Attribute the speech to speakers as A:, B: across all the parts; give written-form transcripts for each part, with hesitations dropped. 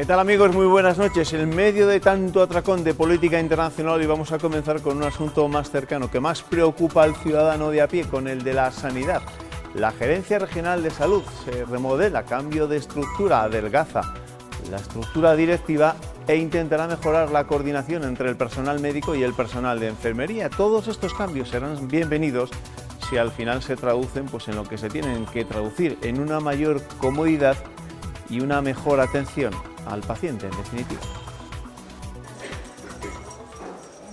A: ¿Qué tal, amigos? Muy buenas noches. En medio de tanto atracón de política internacional, hoy vamos a comenzar con un asunto más cercano, que más preocupa al ciudadano de a pie, con el de la sanidad. La Gerencia Regional de Salud se remodela, cambio de estructura, adelgaza la estructura directiva e intentará mejorar la coordinación entre el personal médico y el personal de enfermería. Todos estos cambios serán bienvenidos si al final se traducen en lo que se tienen que traducir, en una mayor comodidad y una mejor atención al paciente, en definitiva.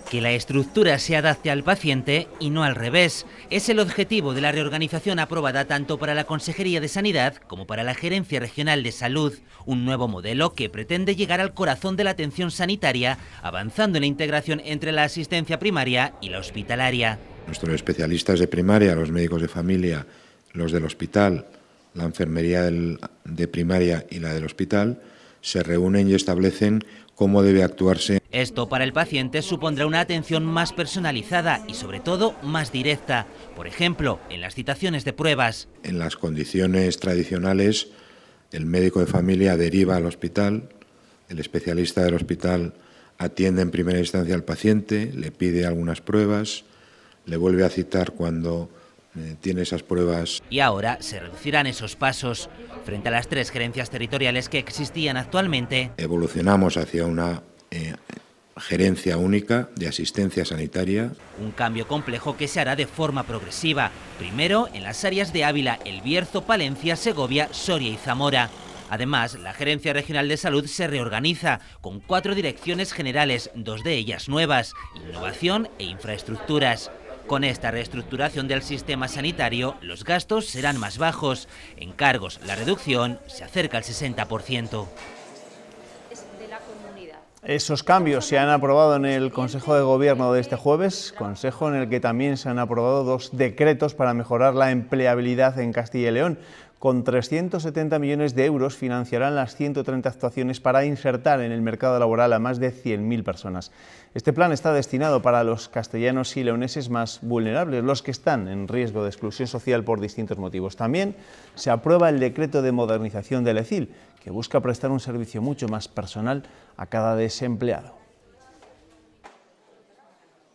B: Que la estructura se adapte al paciente y no al revés. Es el objetivo de la reorganización aprobada tanto para la Consejería de Sanidad como para la Gerencia Regional de Salud. Un nuevo modelo que pretende llegar al corazón de la atención sanitaria, avanzando en la integración entre la asistencia primaria y la hospitalaria.
C: Nuestros especialistas de primaria, los médicos de familia, los del hospital, la enfermería de primaria y la del hospital, se reúnen y establecen cómo debe actuarse.
B: Esto para el paciente supondrá una atención más personalizada y sobre todo más directa. Por ejemplo, en las citaciones de pruebas.
C: En las condiciones tradicionales, el médico de familia deriva al hospital, el especialista del hospital atiende en primera instancia al paciente, le pide algunas pruebas, le vuelve a citar cuando tiene esas pruebas.
B: Y ahora se reducirán esos pasos. Frente a las 3 gerencias territoriales que existían actualmente,
C: evolucionamos hacia una gerencia única de asistencia sanitaria.
B: Un cambio complejo que se hará de forma progresiva. Primero en las áreas de Ávila, El Bierzo, Palencia, Segovia, Soria y Zamora. Además, la Gerencia Regional de Salud se reorganiza con 4 direcciones generales, 2 de ellas nuevas: innovación e infraestructuras. Con esta reestructuración del sistema sanitario, los gastos serán más bajos. En cargos, la reducción se acerca al 60%.
A: Esos cambios se han aprobado en el Consejo de Gobierno de este jueves, consejo en el que también se han aprobado 2 decretos para mejorar la empleabilidad en Castilla y León. Con 370 millones de euros financiarán las 130 actuaciones para insertar en el mercado laboral a más de 100.000 personas. Este plan está destinado para los castellanos y leoneses más vulnerables, los que están en riesgo de exclusión social por distintos motivos. También se aprueba el decreto de modernización del ECIL, que busca prestar un servicio mucho más personal a cada desempleado.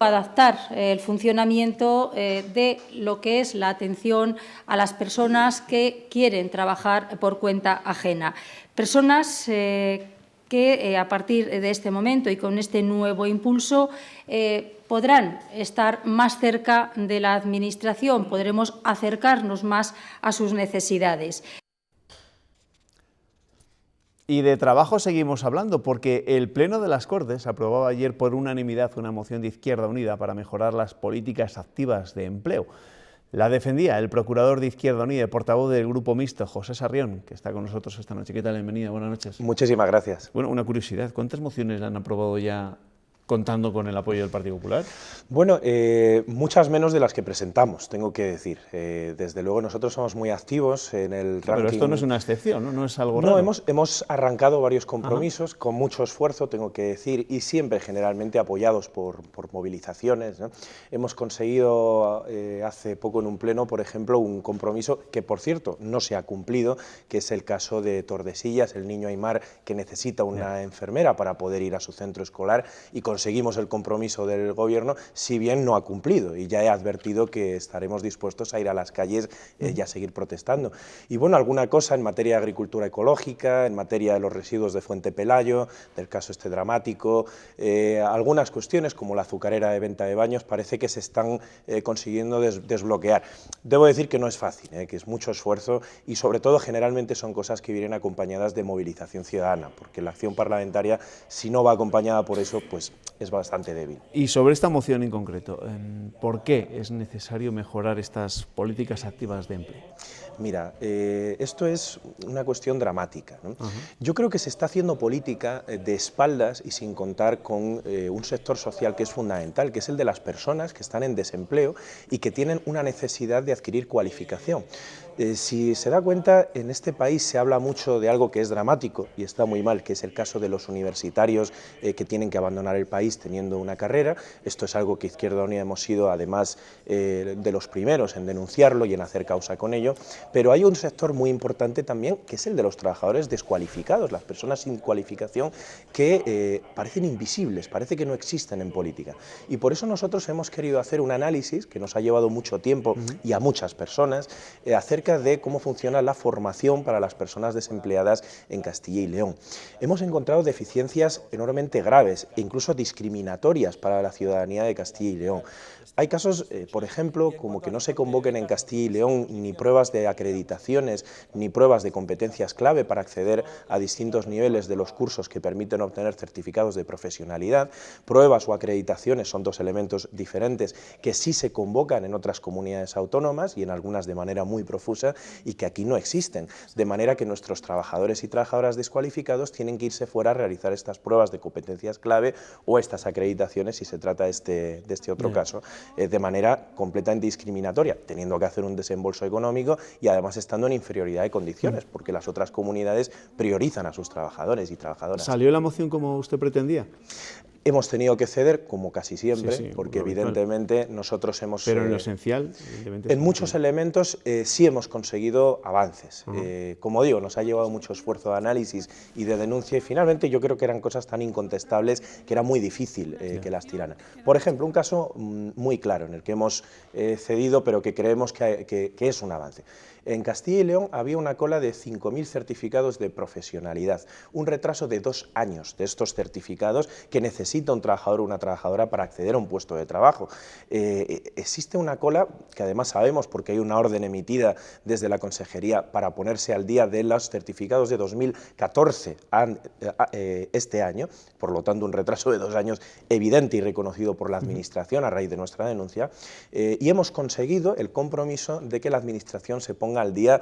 D: Adaptar el funcionamiento de lo que es la atención a las personas que quieren trabajar por cuenta ajena. Personas que a partir de este momento y con este nuevo impulso podrán estar más cerca de la Administración, podremos acercarnos más a sus necesidades.
A: Y de trabajo seguimos hablando, porque el Pleno de las Cortes aprobaba ayer por unanimidad una moción de Izquierda Unida para mejorar las políticas activas de empleo. La defendía el procurador de Izquierda Unida y portavoz del Grupo Mixto, José Sarrión, que está con nosotros esta noche. ¿Qué tal? Bienvenida, buenas noches.
E: Muchísimas gracias.
A: Bueno, una curiosidad, ¿cuántas mociones han aprobado ya contando con el apoyo del Partido Popular?
E: Bueno, muchas menos de las que presentamos, tengo que decir. Desde luego nosotros somos muy activos en el ranking.
A: Pero esto no es una excepción, ¿no? No es algo raro.
E: No, hemos arrancado varios compromisos con mucho esfuerzo, tengo que decir, y siempre generalmente apoyados por movilizaciones, ¿no? Hemos conseguido hace poco en un pleno, por ejemplo, un compromiso que, por cierto, no se ha cumplido, que es el caso de Tordesillas, el niño Aymar, que necesita una enfermera para poder ir a su centro escolar, y conseguimos el compromiso del Gobierno, si bien no ha cumplido, y ya he advertido que estaremos dispuestos a ir a las calles y a seguir protestando. Y bueno, alguna cosa en materia de agricultura ecológica, en materia de los residuos de Fuente Pelayo, del caso este dramático, algunas cuestiones como la azucarera de Venta de Baños parece que se están consiguiendo desbloquear. Debo decir que no es fácil, que es mucho esfuerzo y sobre todo generalmente son cosas que vienen acompañadas de movilización ciudadana, porque la acción parlamentaria, si no va acompañada por eso, pues es bastante débil.
A: Y sobre esta moción en concreto, ¿por qué es necesario mejorar estas políticas activas de empleo?
E: Mira, esto es una cuestión dramática, ¿no? Yo creo que se está haciendo política de espaldas y sin contar con un sector social que es fundamental, que es el de las personas que están en desempleo y que tienen una necesidad de adquirir cualificación. Si se da cuenta, en este país se habla mucho de algo que es dramático y está muy mal, que es el caso de los universitarios que tienen que abandonar el país. país teniendo una carrera. Esto es algo que Izquierda Unida hemos sido, además, de los primeros en denunciarlo y en hacer causa con ello, pero hay un sector muy importante también, que es el de los trabajadores descualificados, las personas sin cualificación que parecen invisibles, parece que no existen en política. Y por eso nosotros hemos querido hacer un análisis, que nos ha llevado mucho tiempo y a muchas personas, acerca de cómo funciona la formación para las personas desempleadas en Castilla y León. Hemos encontrado deficiencias enormemente graves e incluso discriminatorias para la ciudadanía de Castilla y León. Hay casos, por ejemplo, como que no se convoquen en Castilla y León ni pruebas de acreditaciones ni pruebas de competencias clave para acceder a distintos niveles de los cursos que permiten obtener certificados de profesionalidad. Pruebas o acreditaciones son dos elementos diferentes que sí se convocan en otras comunidades autónomas y en algunas de manera muy profusa y que aquí no existen. De manera que nuestros trabajadores y trabajadoras descualificados tienen que irse fuera a realizar estas pruebas de competencias clave o estas acreditaciones si se trata de este otro caso, de manera completamente discriminatoria, teniendo que hacer un desembolso económico y además estando en inferioridad de condiciones, porque las otras comunidades priorizan a sus trabajadores y trabajadoras.
A: ¿Salió la moción como usted pretendía?
E: Hemos tenido que ceder, como casi siempre, porque evidentemente nosotros hemos...
A: Pero en lo esencial, evidentemente...
E: En muchos elementos sí hemos conseguido avances. Como digo, nos ha llevado mucho esfuerzo de análisis y de denuncia y finalmente yo creo que eran cosas tan incontestables que era muy difícil que las tiraran. Por ejemplo, un caso muy claro en el que hemos cedido pero que creemos que es un avance. En Castilla y León había una cola de 5.000 certificados de profesionalidad, un retraso de 2 años de estos certificados que necesita un trabajador o una trabajadora para acceder a un puesto de trabajo. Existe una cola que además sabemos porque hay una orden emitida desde la Consejería para ponerse al día de los certificados de 2014 este año, por lo tanto un retraso de 2 años evidente y reconocido por la Administración a raíz de nuestra denuncia, y hemos conseguido el compromiso de que la Administración se ponga al día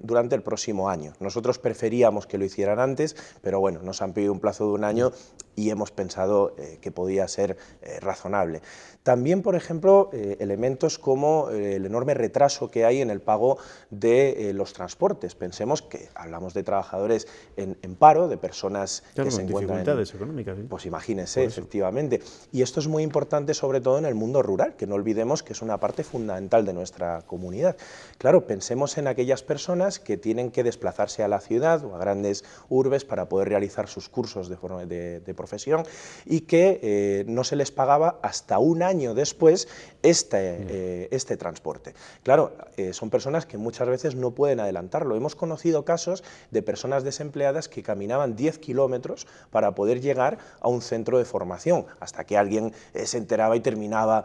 E: durante el próximo año. Nosotros preferíamos que lo hicieran antes, pero bueno, nos han pedido un plazo de 1 año y hemos pensado que podía ser razonable. También, por ejemplo, elementos como el enorme retraso que hay en el pago de los transportes. Pensemos que hablamos de trabajadores en paro, de personas que se encuentran
A: dificultades económicas. ¿Sí?
E: Pues imagínense, efectivamente. Y esto es muy importante sobre todo en el mundo rural, que no olvidemos que es una parte fundamental de nuestra comunidad. Claro, pensemos en aquellas personas que tienen que desplazarse a la ciudad o a grandes urbes para poder realizar sus cursos de profesión y que no se les pagaba hasta 1 año después este transporte. Claro, son personas que muchas veces no pueden adelantarlo. Hemos conocido casos de personas desempleadas que caminaban 10 kilómetros para poder llegar a un centro de formación, hasta que alguien se enteraba y terminaba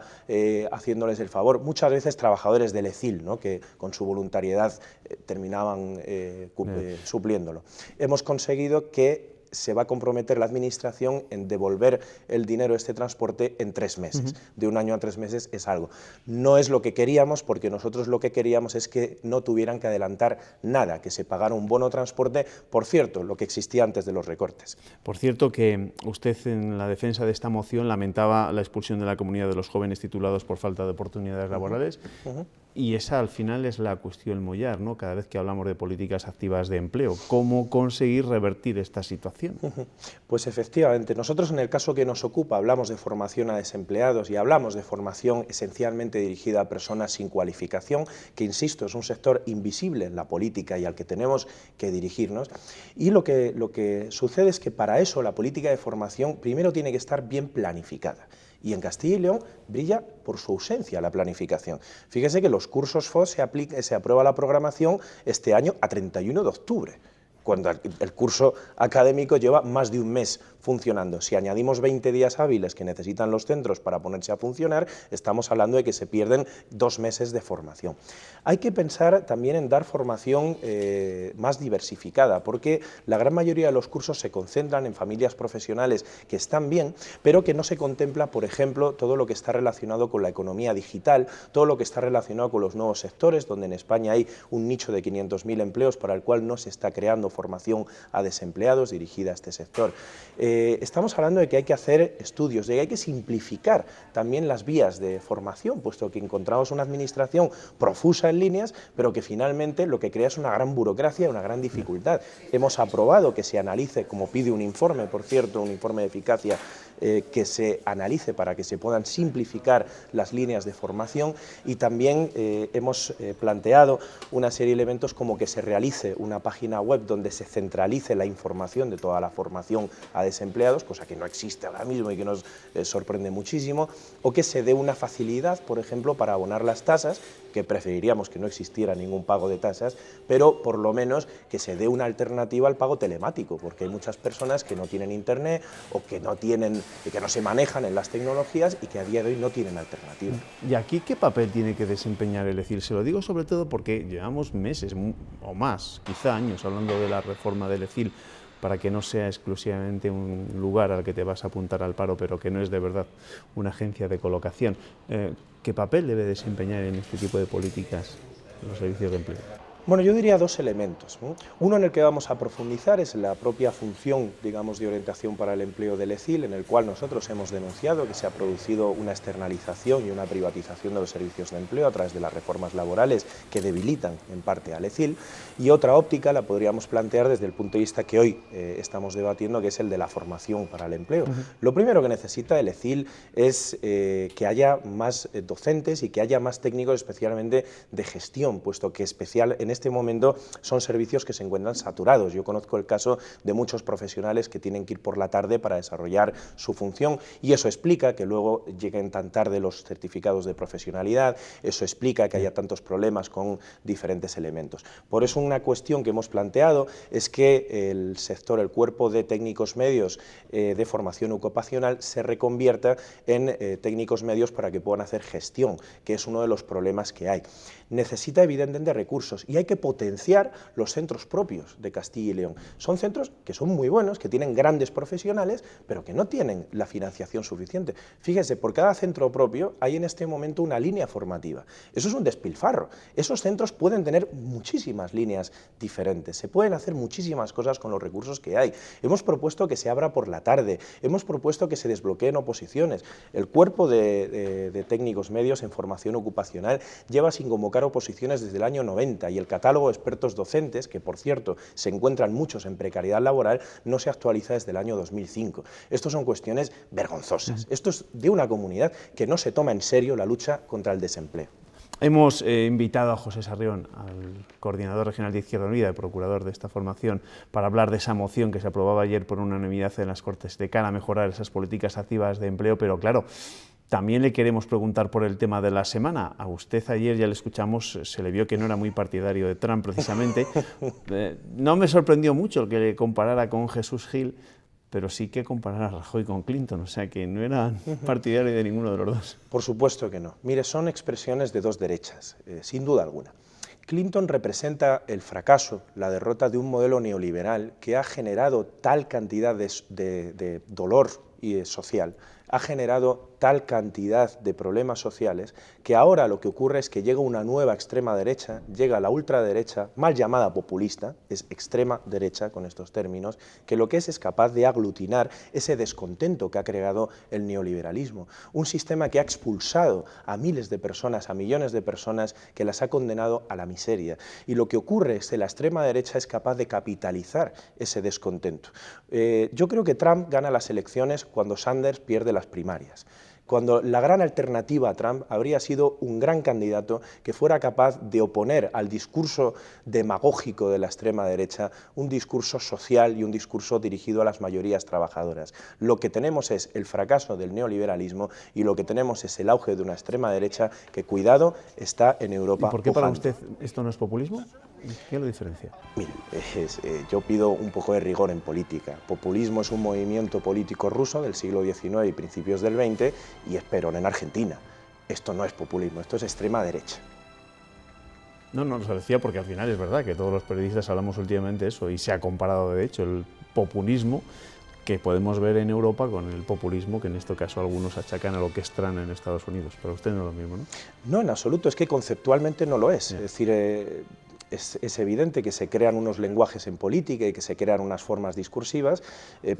E: haciéndoles el favor. Muchas veces trabajadores del ECIL, ¿no?, que con su voluntariedad terminaban supliéndolo. Hemos conseguido que se va a comprometer la Administración en devolver el dinero de este transporte en 3 meses. De 1 año a 3 meses es algo. No es lo que queríamos, porque nosotros lo que queríamos es que no tuvieran que adelantar nada, que se pagara un bono transporte, por cierto, lo que existía antes de los recortes.
A: Por cierto, que usted en la defensa de esta moción lamentaba la expulsión de la comunidad de los jóvenes titulados por falta de oportunidades laborales. Y esa al final es la cuestión mollar, ¿no? Cada vez que hablamos de políticas activas de empleo, ¿cómo conseguir revertir esta situación?
E: Pues efectivamente, nosotros en el caso que nos ocupa hablamos de formación a desempleados y hablamos de formación esencialmente dirigida a personas sin cualificación, que insisto, es un sector invisible en la política y al que tenemos que dirigirnos. Y lo que sucede es que para eso la política de formación primero tiene que estar bien planificada. Y en Castilla y León brilla por su ausencia la planificación. Fíjese que los cursos FOS se aprueba la programación este año a 31 de octubre, cuando el curso académico lleva más de 1 mes funcionando. Si añadimos 20 días hábiles que necesitan los centros para ponerse a funcionar, estamos hablando de que se pierden 2 meses de formación. Hay que pensar también en dar formación más diversificada, porque la gran mayoría de los cursos se concentran en familias profesionales que están bien, pero que no se contempla, por ejemplo, todo lo que está relacionado con la economía digital, todo lo que está relacionado con los nuevos sectores, donde en España hay un nicho de 500.000 empleos para el cual no se está creando formación a desempleados dirigida a este sector. Estamos hablando de que hay que hacer estudios, de que hay que simplificar también las vías de formación, puesto que encontramos una administración profusa en líneas, pero que finalmente lo que crea es una gran burocracia y una gran dificultad. Hemos aprobado que se analice, como pide un informe, por cierto, un informe de eficacia que se analice para que se puedan simplificar las líneas de formación, y también hemos planteado una serie de elementos como que se realice una página web donde se centralice la información de toda la formación a desempleados, cosa que no existe ahora mismo y que nos sorprende muchísimo, o que se dé una facilidad, por ejemplo, para abonar las tasas, que preferiríamos que no existiera ningún pago de tasas, pero por lo menos que se dé una alternativa al pago telemático, porque hay muchas personas que no tienen internet o que no se manejan en las tecnologías y que a día de hoy no tienen alternativa.
A: ¿Y aquí qué papel tiene que desempeñar el ECIL? Se lo digo sobre todo porque llevamos meses o más, quizá años, hablando de la reforma del ECIL, para que no sea exclusivamente un lugar al que te vas a apuntar al paro, pero que no es de verdad una agencia de colocación. ¿Qué papel debe desempeñar en este tipo de políticas los servicios de empleo?
E: Bueno, yo diría dos elementos, ¿no? Uno en el que vamos a profundizar es la propia función, digamos, de orientación para el empleo del ECIL, en el cual nosotros hemos denunciado que se ha producido una externalización y una privatización de los servicios de empleo a través de las reformas laborales que debilitan en parte al ECIL, y otra óptica la podríamos plantear desde el punto de vista que hoy estamos debatiendo, que es el de la formación para el empleo. Lo primero que necesita el ECIL es que haya más docentes y que haya más técnicos, especialmente de gestión, puesto que en este momento son servicios que se encuentran saturados. Yo conozco el caso de muchos profesionales que tienen que ir por la tarde para desarrollar su función, y eso explica que luego lleguen tan tarde los certificados de profesionalidad, eso explica que haya tantos problemas con diferentes elementos. Por eso una cuestión que hemos planteado es que el sector, el cuerpo de técnicos medios de formación ocupacional se reconvierta en técnicos medios para que puedan hacer gestión, que es uno de los problemas que hay. Necesita evidentemente recursos y hay que potenciar los centros propios de Castilla y León. Son centros que son muy buenos, que tienen grandes profesionales, pero que no tienen la financiación suficiente. Fíjese, por cada centro propio hay en este momento una línea formativa. Eso es un despilfarro. Esos centros pueden tener muchísimas líneas diferentes, se pueden hacer muchísimas cosas con los recursos que hay. Hemos propuesto que se abra por la tarde, hemos propuesto que se desbloqueen oposiciones. El cuerpo de técnicos medios en formación ocupacional lleva sin convocar oposiciones desde el año 90, y el catálogo de expertos docentes, que por cierto se encuentran muchos en precariedad laboral, no se actualiza desde el año 2005. Estos son cuestiones vergonzosas. Esto es de una comunidad que no se toma en serio la lucha contra el desempleo.
A: Hemos invitado a José Sarrión, al coordinador regional de Izquierda Unida y procurador de esta formación, para hablar de esa moción que se aprobaba ayer por unanimidad en las Cortes de cara a mejorar esas políticas activas de empleo, pero claro, también le queremos preguntar por el tema de la semana. A usted ayer, ya le escuchamos, se le vio que no era muy partidario de Trump precisamente. No me sorprendió mucho el que le comparara con Jesús Gil, pero sí que comparar a Rajoy con Clinton, o sea que no era partidario de ninguno de los dos.
E: Por supuesto que no. Mire, son expresiones de dos derechas, sin duda alguna. Clinton representa el fracaso, la derrota de un modelo neoliberal que ha generado tal cantidad de dolor y social, ha generado tal cantidad de problemas sociales, que ahora lo que ocurre es que llega una nueva extrema derecha, llega la ultraderecha, mal llamada populista, es extrema derecha con estos términos, que lo que es capaz de aglutinar ese descontento que ha creado el neoliberalismo, un sistema que ha expulsado a miles de personas, a millones de personas, que las ha condenado a la miseria, y lo que ocurre es que la extrema derecha es capaz de capitalizar ese descontento. Yo creo que Trump gana las elecciones cuando Sanders pierde las primarias, cuando la gran alternativa a Trump habría sido un gran candidato que fuera capaz de oponer al discurso demagógico de la extrema derecha un discurso social y un discurso dirigido a las mayorías trabajadoras. Lo que tenemos es el fracaso del neoliberalismo y lo que tenemos es el auge de una extrema derecha que, cuidado, está en Europa.
A: ¿Y por qué para usted esto no es populismo? ¿Qué lo diferencia?
E: Mire, yo pido un poco de rigor en política. Populismo es un movimiento político ruso del siglo XIX y principios del XX, y es Perón en Argentina. Esto no es populismo, esto es extrema derecha.
A: No, se lo decía porque al final es verdad que todos los periodistas hablamos últimamente de eso, y se ha comparado de hecho el populismo que podemos ver en Europa con el populismo que en este caso algunos achacan a lo que es Trump en Estados Unidos. Pero usted no es lo mismo, ¿no?
E: No, en absoluto, es que conceptualmente no lo es. Es decir, es evidente que se crean unos lenguajes en política y que se crean unas formas discursivas,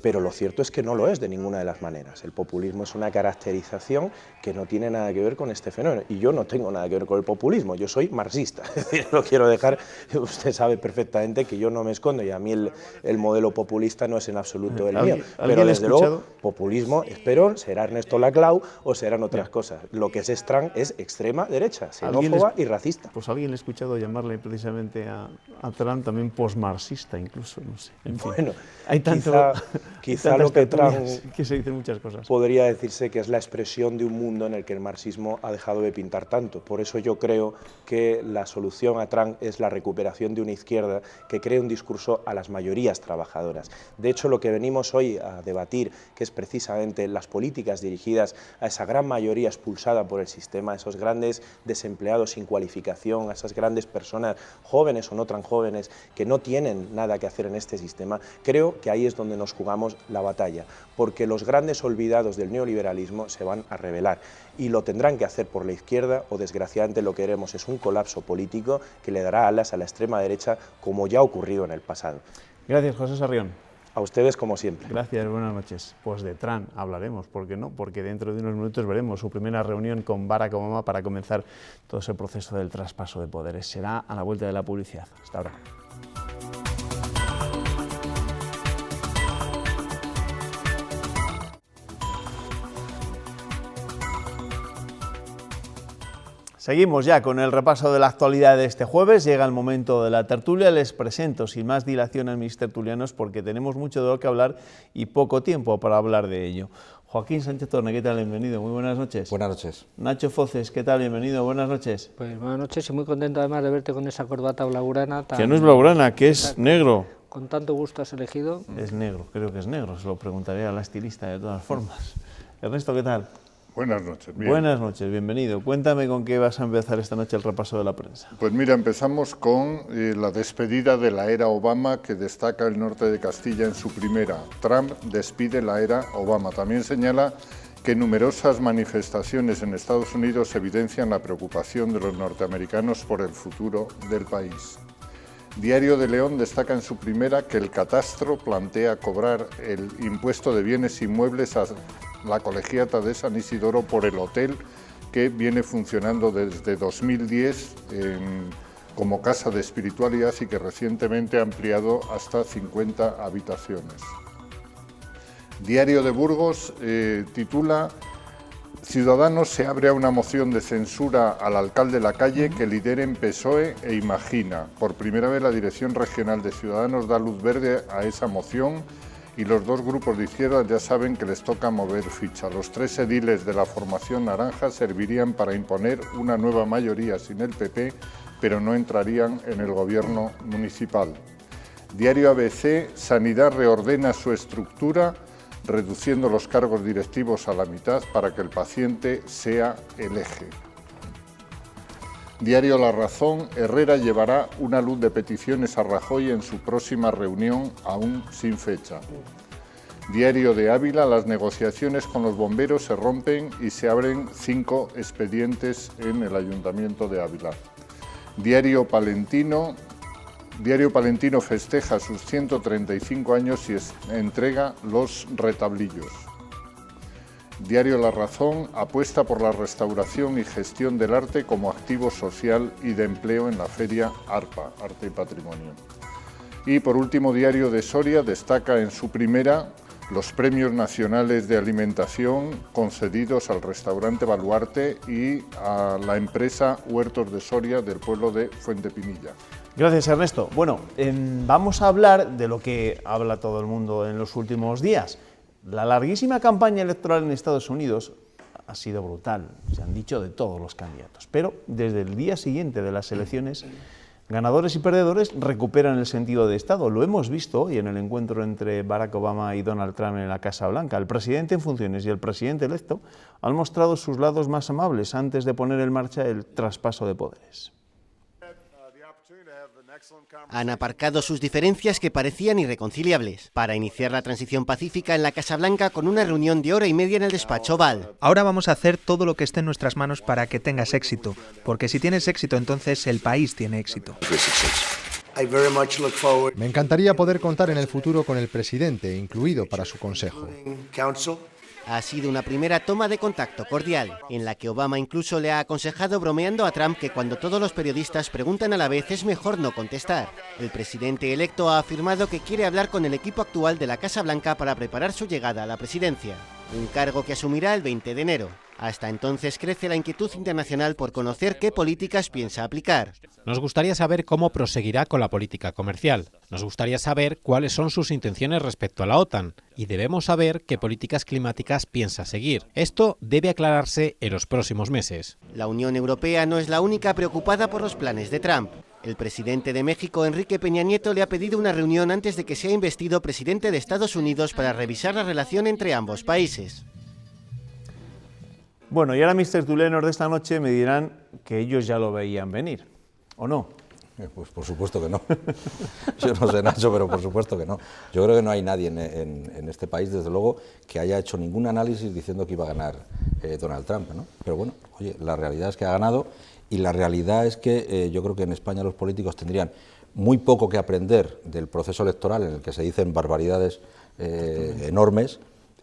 E: pero lo cierto es que no lo es de ninguna de las maneras. El populismo es una caracterización que no tiene nada que ver con este fenómeno, y yo no tengo nada que ver con el populismo, yo soy marxista, es decir, lo quiero dejar, usted sabe perfectamente que yo no me escondo, y a mí el modelo populista no es en absoluto el mío, pero desde luego populismo, espero, será Ernesto Laclau o serán otras cosas. Lo que es Trump es extrema derecha, xenófoba y racista.
A: Pues alguien le he escuchado llamarle precisamente a Trump también posmarxista, incluso, no sé. En fin,
E: bueno,
A: hay tanto,
E: quizá lo que Trump
A: que se dicen muchas cosas.
E: Podría decirse que es la expresión de un mundo en el que el marxismo ha dejado de pintar tanto. Por eso yo creo que la solución a Trump es la recuperación de una izquierda que cree un discurso a las mayorías trabajadoras. De hecho, lo que venimos hoy a debatir, que es precisamente las políticas dirigidas a esa gran mayoría expulsada por el sistema, a esos grandes desempleados sin cualificación, a esas grandes personas jóvenes o no tan jóvenes que no tienen nada que hacer en este sistema, creo que ahí es donde nos jugamos la batalla, porque los grandes olvidados del neoliberalismo se van a rebelar y lo tendrán que hacer por la izquierda, o desgraciadamente lo que queremos es un colapso político que le dará alas a la extrema derecha, como ya ha ocurrido en el pasado.
A: Gracias, José Sarrión.
E: A ustedes, como siempre.
A: Gracias, buenas noches. Pues de Trump hablaremos, ¿por qué no? Porque dentro de unos minutos veremos su primera reunión con Barack Obama para comenzar todo ese proceso del traspaso de poderes. Será a la vuelta de la publicidad. Hasta ahora. Seguimos ya con el repaso de la actualidad de este jueves. Llega el momento de la tertulia. Les presento sin más dilación a mis tertulianos porque tenemos mucho de lo que hablar y poco tiempo para hablar de ello. Joaquín Sánchez Torne, ¿qué tal? Bienvenido, muy buenas noches.
F: Buenas noches.
A: Nacho Foces, ¿qué tal? Bienvenido, buenas noches.
G: Pues buenas noches y muy contento además de verte con esa corbata blaugrana.
A: Que no es blaugrana, que es negro.
G: Con tanto gusto has elegido.
A: Es negro, creo que es negro, se lo preguntaré a la estilista de todas formas. Ernesto, ¿qué tal?
H: Buenas noches. Bien.
A: Buenas noches, bienvenido. Cuéntame con qué vas a empezar esta noche el repaso de la prensa.
H: Pues mira, empezamos con la despedida de la era Obama, que destaca el norte de Castilla en su primera. Trump despide la era Obama. También señala que numerosas manifestaciones en Estados Unidos evidencian la preocupación de los norteamericanos por el futuro del país. Diario de León destaca en su primera que el catastro plantea cobrar el impuesto de bienes inmuebles a la colegiata de San Isidoro por el hotel que viene funcionando desde 2010 como casa de espiritualidad y que recientemente ha ampliado hasta 50 habitaciones. Diario de Burgos titula: Ciudadanos se abre a una moción de censura al alcalde Lacalle que lideren PSOE e Imagina. Por primera vez la Dirección Regional de Ciudadanos da luz verde a esa moción y los dos grupos de izquierda ya saben que les toca mover ficha. Los tres ediles de la formación naranja servirían para imponer una nueva mayoría sin el PP, pero no entrarían en el gobierno municipal. Diario ABC, Sanidad reordena su estructura, reduciendo los cargos directivos a la mitad para que el paciente sea el eje. Diario La Razón, Herrera llevará una luz de peticiones a Rajoy en su próxima reunión, aún sin fecha. Diario de Ávila, las negociaciones con los bomberos se rompen y se abren 5 expedientes en el Ayuntamiento de Ávila. Diario Palentino festeja sus 135 años y entrega los retablillos. Diario La Razón apuesta por la restauración y gestión del arte como activo social y de empleo en la feria ARPA, Arte y Patrimonio. Y por último, Diario de Soria destaca en su primera los premios nacionales de alimentación concedidos al restaurante Baluarte y a la empresa Huertos de Soria del pueblo de Fuentepinilla.
A: Gracias, Ernesto. Bueno, vamos a hablar de lo que habla todo el mundo en los últimos días. La larguísima campaña electoral en Estados Unidos ha sido brutal, se han dicho de todos los candidatos, pero desde el día siguiente de las elecciones, ganadores y perdedores recuperan el sentido de Estado. Lo hemos visto hoy en el encuentro entre Barack Obama y Donald Trump en la Casa Blanca. El presidente en funciones y el presidente electo han mostrado sus lados más amables antes de poner en marcha el traspaso de poderes.
F: Han aparcado sus diferencias que parecían irreconciliables para iniciar la transición pacífica en la Casa Blanca con una reunión de hora y media en el despacho Oval.
I: Ahora vamos a hacer todo lo que esté en nuestras manos para que tengas éxito, porque si tienes éxito, entonces el país tiene éxito.
J: Me encantaría poder contar en el futuro con el presidente, incluido para su consejo.
F: Ha sido una primera toma de contacto cordial, en la que Obama incluso le ha aconsejado bromeando a Trump que cuando todos los periodistas preguntan a la vez es mejor no contestar. El presidente electo ha afirmado que quiere hablar con el equipo actual de la Casa Blanca para preparar su llegada a la presidencia, un cargo que asumirá el 20 de enero. Hasta entonces crece la inquietud internacional por conocer qué políticas piensa aplicar.
K: Nos gustaría saber cómo proseguirá con la política comercial. Nos gustaría saber cuáles son sus intenciones respecto a la OTAN. Y debemos saber qué políticas climáticas piensa seguir. Esto debe aclararse en los próximos meses.
F: La Unión Europea no es la única preocupada por los planes de Trump. El presidente de México, Enrique Peña Nieto, le ha pedido una reunión antes de que sea investido presidente de Estados Unidos para revisar la relación entre ambos países.
A: Bueno, y ahora mis tertulianos de esta noche me dirán que ellos ya lo veían venir, ¿o no?
L: Pues por supuesto que no. Yo no sé, Nacho, pero por supuesto que no. Yo creo que no hay nadie en este país, desde luego, que haya hecho ningún análisis diciendo que iba a ganar Donald Trump, ¿no? Pero bueno, oye, la realidad es que ha ganado y la realidad es que yo creo que en España los políticos tendrían muy poco que aprender del proceso electoral en el que se dicen barbaridades enormes,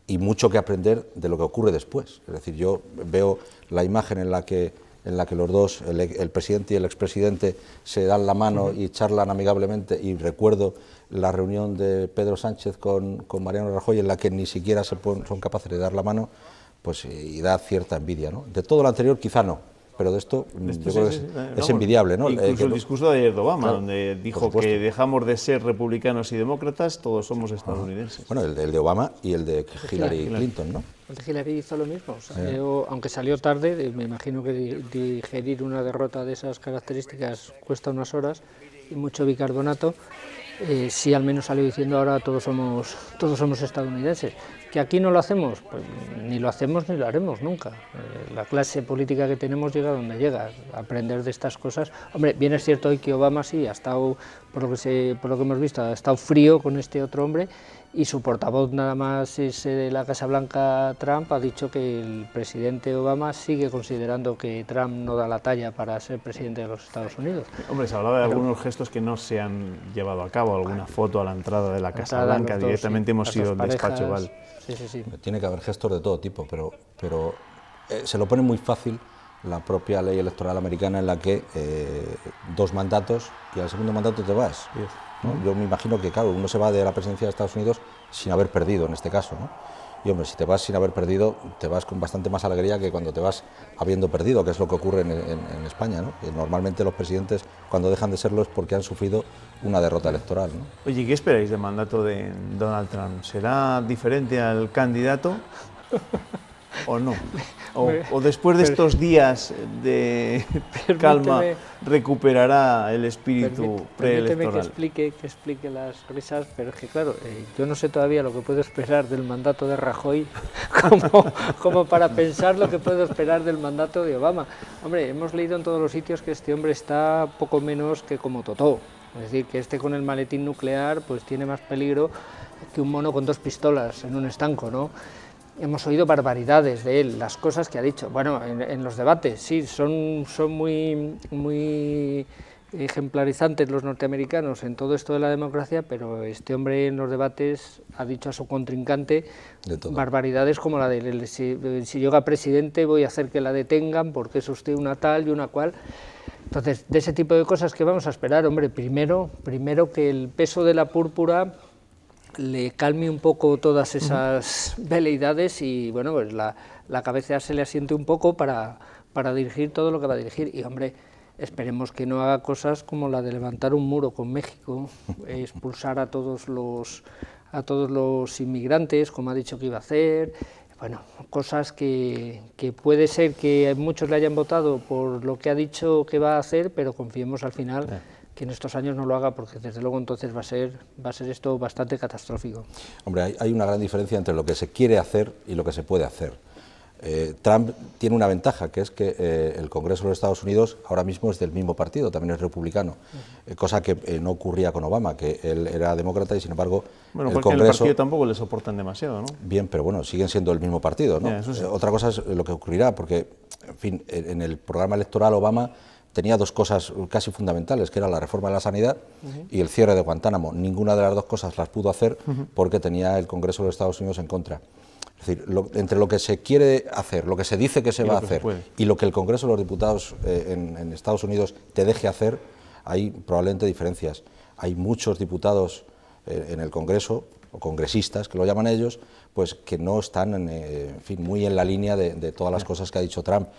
L: y mucho que aprender de lo que ocurre después. Es decir, yo veo la imagen en la que los dos, el presidente y el expresidente, se dan la mano y charlan amigablemente, y recuerdo la reunión de Pedro Sánchez con Mariano Rajoy en la que ni siquiera son capaces de dar la mano, pues y da cierta envidia, ¿no? De todo lo anterior quizá no, pero de esto yo creo que es envidiable, ¿no?
A: Incluso el discurso de ayer de Obama,
L: claro,
A: donde dijo que dejamos de ser republicanos y demócratas, todos somos estadounidenses.
L: Bueno, el de Obama y el de Hillary Clinton, ¿no?
G: El de Hillary hizo lo mismo. O sea, aunque salió tarde, me imagino que digerir una derrota de esas características cuesta unas horas y mucho bicarbonato. Sí, al menos salió diciendo ahora todos somos estadounidenses. ¿Que aquí no lo hacemos? Pues ni lo hacemos ni lo haremos nunca. La clase política que tenemos llega donde llega, aprender de estas cosas. Hombre, bien es cierto hoy que Obama sí ha estado, por lo que hemos visto, ha estado frío con este otro hombre, y su portavoz nada más es de la Casa Blanca, Trump, ha dicho que el presidente Obama sigue considerando que Trump no da la talla para ser presidente de los Estados Unidos.
A: Hombre, se hablaba de algunos gestos que no se han llevado a cabo, alguna foto a la entrada de la Casa Blanca, directamente hemos ido al despacho Oval.
G: Sí.
L: Tiene que haber gestos de todo tipo, pero se lo pone muy fácil la propia ley electoral americana, en la que 2 mandatos y al segundo mandato te vas, ¿no? Yo me imagino que, claro, uno se va de la presidencia de Estados Unidos sin haber perdido, en este caso, ¿no? Y hombre, si te vas sin haber perdido, te vas con bastante más alegría que cuando te vas habiendo perdido, que es lo que ocurre en España, ¿no? Y normalmente los presidentes, cuando dejan de serlo, es porque han sufrido una derrota electoral, ¿no?
A: Oye, ¿qué esperáis del mandato de Donald Trump? ¿Será diferente al candidato o no? O después de estos días de calma recuperará el espíritu preelectoral.
G: Permíteme que explique las risas, pero es que claro, yo no sé todavía lo que puedo esperar del mandato de Rajoy como para pensar lo que puedo esperar del mandato de Obama. Hombre, hemos leído en todos los sitios que este hombre está poco menos que como Totó. Es decir, que este con el maletín nuclear pues tiene más peligro que un mono con 2 pistolas en un estanco, ¿no? Hemos oído barbaridades de él, las cosas que ha dicho. Bueno, en los debates, sí, son muy ejemplarizantes los norteamericanos en todo esto de la democracia, pero este hombre en los debates ha dicho a su contrincante barbaridades como la de si llega presidente voy a hacer que la detengan porque es usted una tal y una cual. Entonces, de ese tipo de cosas que vamos a esperar, hombre, primero que el peso de la púrpura le calme un poco todas esas veleidades y, bueno, pues la cabeza se le asiente un poco para dirigir todo lo que va a dirigir. Y, hombre, esperemos que no haga cosas como la de levantar un muro con México, expulsar a todos los inmigrantes, como ha dicho que iba a hacer. Bueno, cosas que puede ser que muchos le hayan votado por lo que ha dicho que va a hacer, pero confiemos al final que en estos años no lo haga, porque desde luego entonces va a ser esto bastante catastrófico.
L: Hombre, hay una gran diferencia entre lo que se quiere hacer y lo que se puede hacer. Trump tiene una ventaja, que es que el Congreso de los Estados Unidos ahora mismo es del mismo partido, también es republicano, cosa que no ocurría con Obama, que él era demócrata y sin embargo
A: bueno,
L: el
A: porque
L: Congreso...
A: el partido tampoco le soportan demasiado, ¿no?
L: Bien, pero bueno, siguen siendo el mismo partido, ¿no?
A: Eso sí.
L: Otra cosa es lo que ocurrirá, porque, en fin, en el programa electoral Obama tenía dos cosas casi fundamentales, que era la reforma de la sanidad y el cierre de Guantánamo. Ninguna de las dos cosas las pudo hacer porque tenía el Congreso de los Estados Unidos en contra. Es decir, entre lo que se quiere hacer, lo que se dice que se va a hacer y lo que el Congreso de los Diputados en Estados Unidos te deje hacer, hay probablemente diferencias. Hay muchos diputados en el Congreso, o congresistas, que lo llaman ellos, pues que no están en fin, muy en la línea de todas las cosas que ha dicho Trump.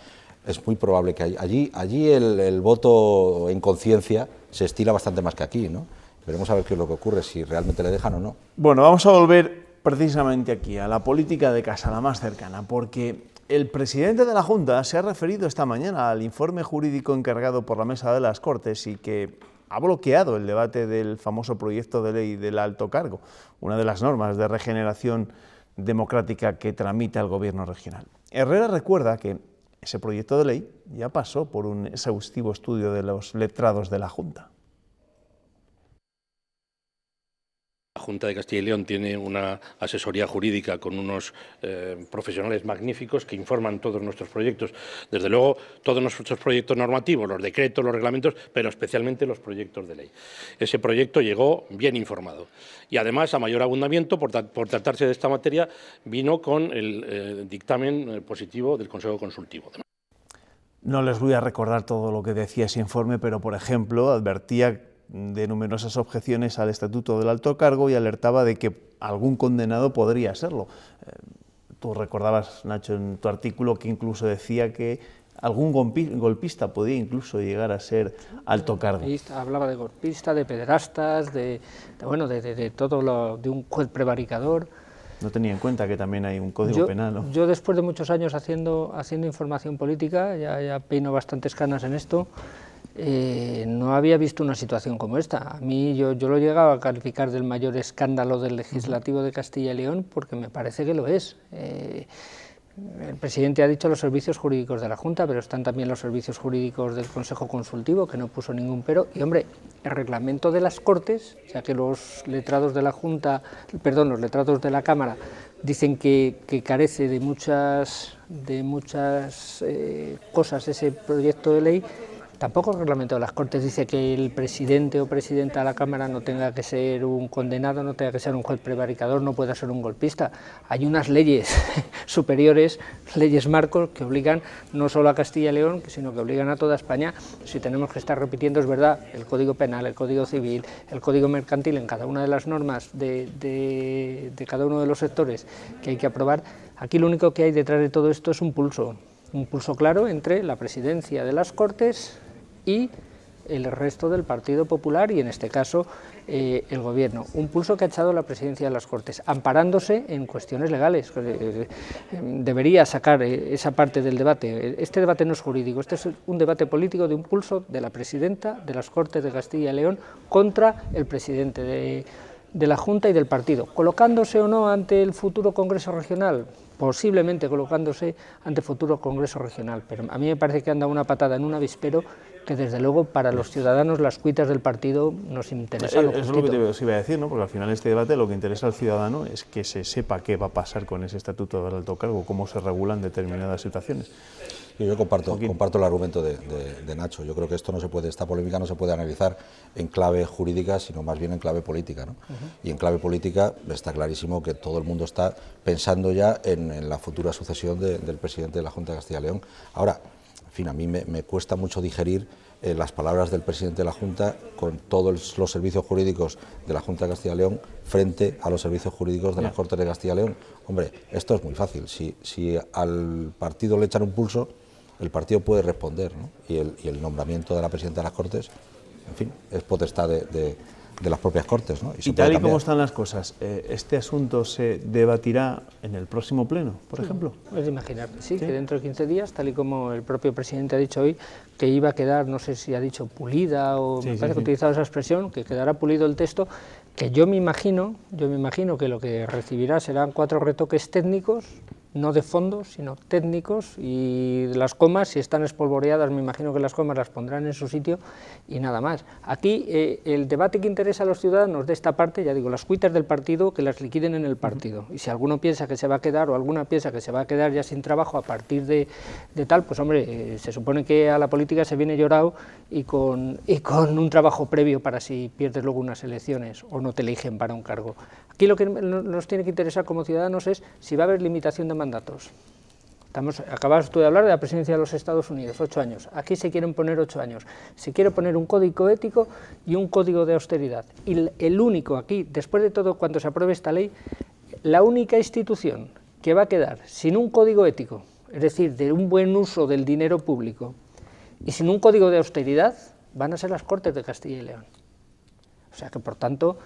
L: Es muy probable que allí el voto en conciencia se estira bastante más que aquí, ¿no? Veremos a ver qué es lo que ocurre, si realmente le dejan o no.
A: Bueno, vamos a volver precisamente aquí, a la política de casa, la más cercana, porque el presidente de la Junta se ha referido esta mañana al informe jurídico encargado por la Mesa de las Cortes y que ha bloqueado el debate del famoso proyecto de ley del alto cargo, una de las normas de regeneración democrática que tramita el Gobierno regional. Herrera recuerda que ese proyecto de ley ya pasó por un exhaustivo estudio de los letrados de la Junta.
M: La Junta de Castilla y León tiene una asesoría jurídica con unos profesionales magníficos que informan todos nuestros proyectos, desde luego todos nuestros proyectos normativos, los decretos, los reglamentos, pero especialmente los proyectos de ley. Ese proyecto llegó bien informado y además, a mayor abundamiento, por tratarse de esta materia, vino con el dictamen positivo del Consejo Consultivo.
A: No les voy a recordar todo lo que decía ese informe, pero por ejemplo advertía de numerosas objeciones al Estatuto del Alto Cargo y alertaba de que algún condenado podría serlo. Tú recordabas, Nacho, en tu artículo que incluso decía que algún golpista podía incluso llegar a ser alto cargo.
G: Hablaba de golpista, de pederastas, de todo de un juez prevaricador.
A: No tenía en cuenta que también hay un código penal, ¿no?
G: Yo después de muchos años haciendo información política, ya peino bastantes canas en esto, no había visto una situación como esta. A mí yo lo he llegado a calificar del mayor escándalo del legislativo de Castilla y León porque me parece que lo es. El presidente ha dicho los servicios jurídicos de la Junta, pero están también los servicios jurídicos del Consejo Consultivo, que no puso ningún pero. Y hombre, el reglamento de las Cortes, ya que los letrados de la Junta, los letrados de la Cámara dicen que carece de muchas cosas ese proyecto de ley. Tampoco el reglamento de las Cortes dice que el presidente o presidenta de la Cámara no tenga que ser un condenado, no tenga que ser un juez prevaricador, no pueda ser un golpista. Hay unas leyes superiores, leyes marcos, que obligan no solo a Castilla y León, sino que obligan a toda España. Si tenemos que estar repitiendo, es verdad, el Código Penal, el Código Civil, el Código Mercantil, en cada una de las normas de cada uno de los sectores que hay que aprobar. Aquí lo único que hay detrás de todo esto es un pulso claro entre la presidencia de las Cortes y el resto del Partido Popular y en este caso el Gobierno. Un pulso que ha echado la presidencia de las Cortes, amparándose en cuestiones legales. Debería sacar esa parte del debate. Este debate no es jurídico, este es un debate político de un pulso de la presidenta de las Cortes de Castilla y León contra el presidente de la Junta y del partido, colocándose o no ante el futuro Congreso Regional, posiblemente colocándose ante el futuro Congreso Regional, pero a mí me parece que han dado una patada en un avispero que desde luego para los ciudadanos las cuitas del partido nos interesa.
A: Eso es lo que te iba a decir, ¿no? Porque al final este debate lo que interesa al ciudadano es que se sepa qué va a pasar con ese estatuto del alto cargo, cómo se regulan determinadas situaciones.
L: Yo comparto el argumento de Nacho. Yo creo que esta polémica no se puede analizar en clave jurídica, sino más bien en clave política, ¿no? Y en clave política está clarísimo que todo el mundo está pensando ya en la futura sucesión del presidente de la Junta de Castilla y León. Ahora, en fin, a mí me cuesta mucho digerir las palabras del presidente de la Junta con todos los servicios jurídicos de la Junta de Castilla y León frente a los servicios jurídicos de las Cortes de Castilla y León. Hombre, esto es muy fácil. Si al partido le echan un pulso, el partido puede responder, ¿no? Y el nombramiento de la presidenta de las Cortes, en fin, es potestad de las propias Cortes, ¿no?
A: Y tal y como están las cosas, ¿este asunto se debatirá en el próximo pleno, por ejemplo?
G: Es de imaginar, sí, que dentro de 15 días, tal y como el propio presidente ha dicho hoy, que iba a quedar, no sé si ha dicho pulida o me parece que ha utilizado esa expresión, que quedará pulido el texto, que yo me imagino que lo que recibirá serán 4 retoques técnicos no de fondo, sino técnicos, y las comas, si están espolvoreadas, me imagino que las comas las pondrán en su sitio y nada más. Aquí el debate que interesa a los ciudadanos de esta parte, ya digo, las cuitas del partido, que las liquiden en el partido, y si alguno piensa que se va a quedar o alguna piensa que se va a quedar ya sin trabajo a partir de tal, pues hombre, se supone que a la política se viene llorado y con un trabajo previo para si pierdes luego unas elecciones o no te eligen para un cargo. Aquí lo que nos tiene que interesar como ciudadanos es si va a haber limitación de mandatos. Acabas tú de hablar de la presidencia de los Estados Unidos, 8 años. Aquí se quieren poner 8 años. Se quiere poner un código ético y un código de austeridad. Y el único aquí, después de todo, cuando se apruebe esta ley, la única institución que va a quedar sin un código ético, es decir, de un buen uso del dinero público, y sin un código de austeridad, van a ser las Cortes de Castilla y León. O sea que, por tanto,